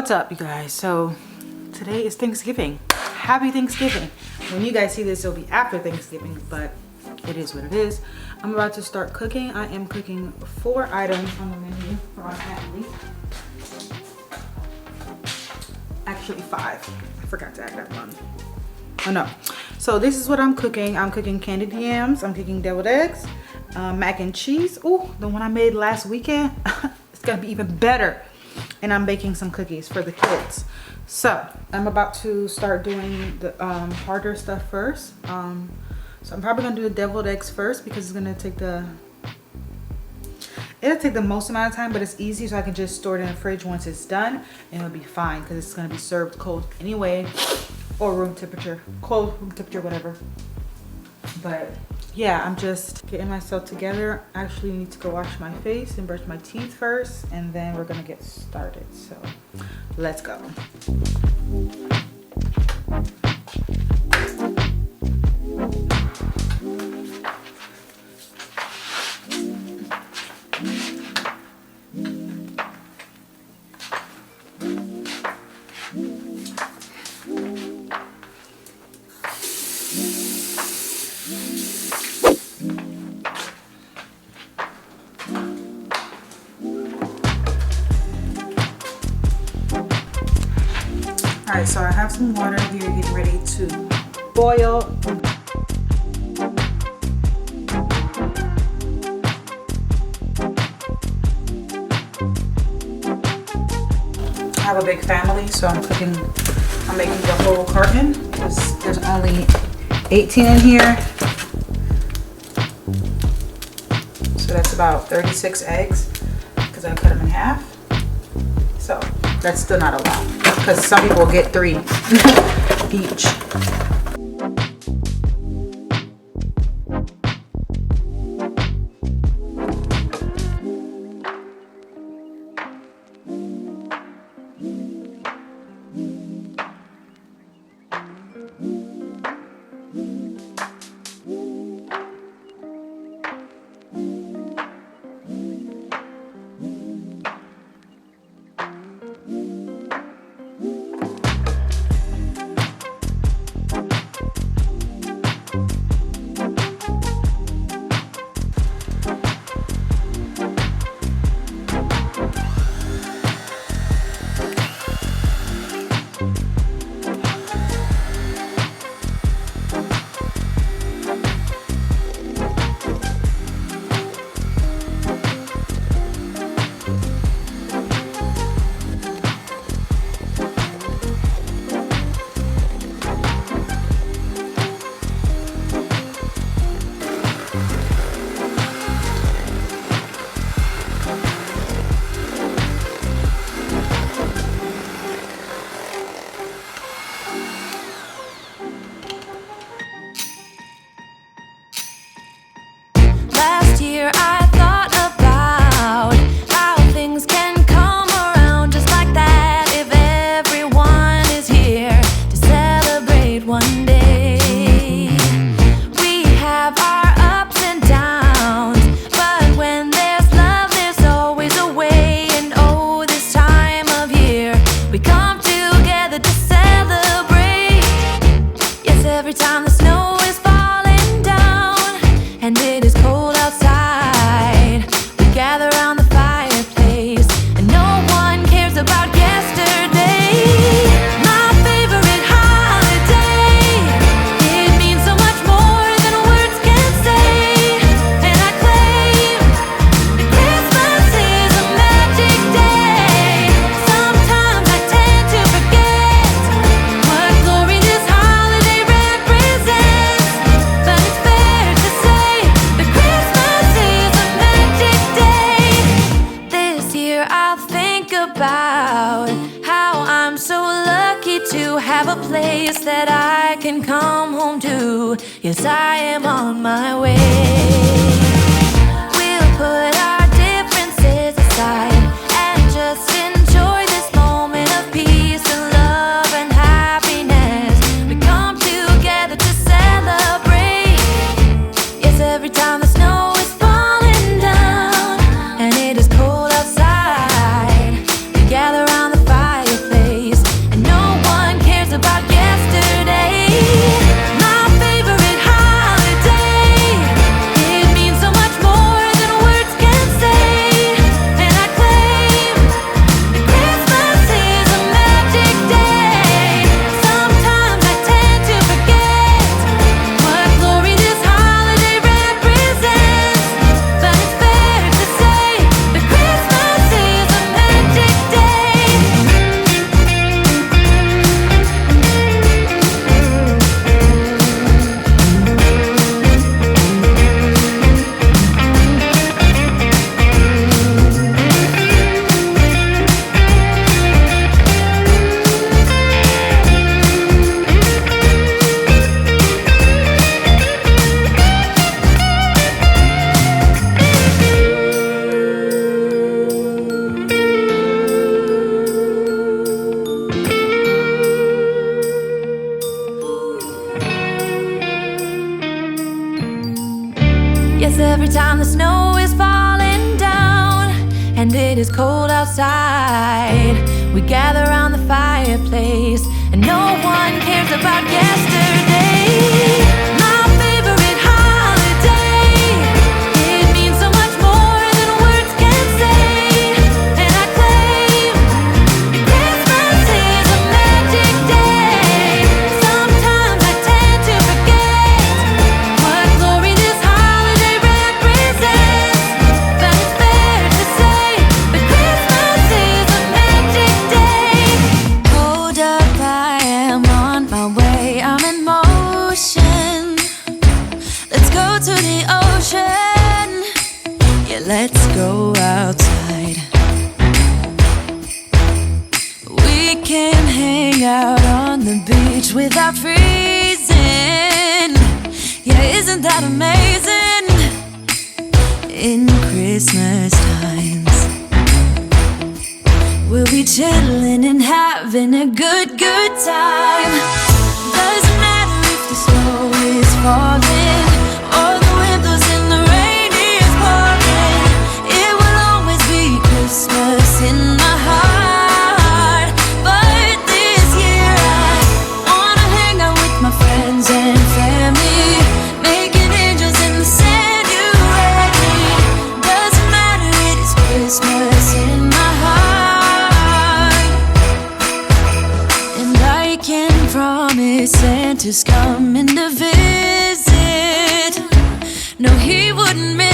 What's up, you guys? So today is Thanksgiving. Happy Thanksgiving. When you guys see this, it'll be after Thanksgiving, but it is what it is. I'm about to start cooking. I am cooking 4 items on the menu for our family. Actually 5. I forgot to add that one. Oh no. So this is what I'm cooking. I'm cooking candied yams. I'm cooking deviled eggs, mac and cheese. Ooh, the one I made last weekend. It's gonna be even better. And I'm baking some cookies for the kids. So I'm about to start doing the harder stuff first. So I'm probably gonna do the deviled eggs first because it's gonna take it'll take the most amount of time, but it's easy, so I can just store it in the fridge once it's done and it'll be fine because it's gonna be served cold anyway, or room temperature, cold, room temperature, whatever. But yeah, I'm just getting myself together. I actually need to go wash my face and brush my teeth first, and then we're gonna get started. So let's go. Alright, so I have some water here getting ready to boil. I have a big family, so I'm making the whole carton because there's only 18 in here. So that's about 36 eggs because I cut them in half. So that's still not a lot because some people will get 3 each. That I can come home to. Yes, I am on my way. We'll put our differences aside and just enjoy this moment of peace and love and happiness. We come together to celebrate. Yes, every time the snow is falling down and it is cold outside, we gather around the fireplace. outside. We gather around the fireplace, and no one cares about yesterday. My favorite holiday, it means so much more than words can say. And I claim Christmas is a magic day. Sometimes I tend to forget what glory this holiday represents. But it's fair to say that Christmas is a magic day. Hold up, I am on my way, I'm in motion. Let's go to the ocean. Yeah, let's go outside. We can hang out on the beach without freezing. Yeah, isn't that amazing? In Christmas times, we'll be chilling and having a good time. Doesn't matter if the snow is falling or the wind blows and the rain is pouring. It will always be Christmas in my heart. But this year I wanna hang out with my friends and family, making angels in the sand. You ready? Doesn't matter, it is Christmas in my heart. And I can promise Santa's coming to visit. No, he wouldn't miss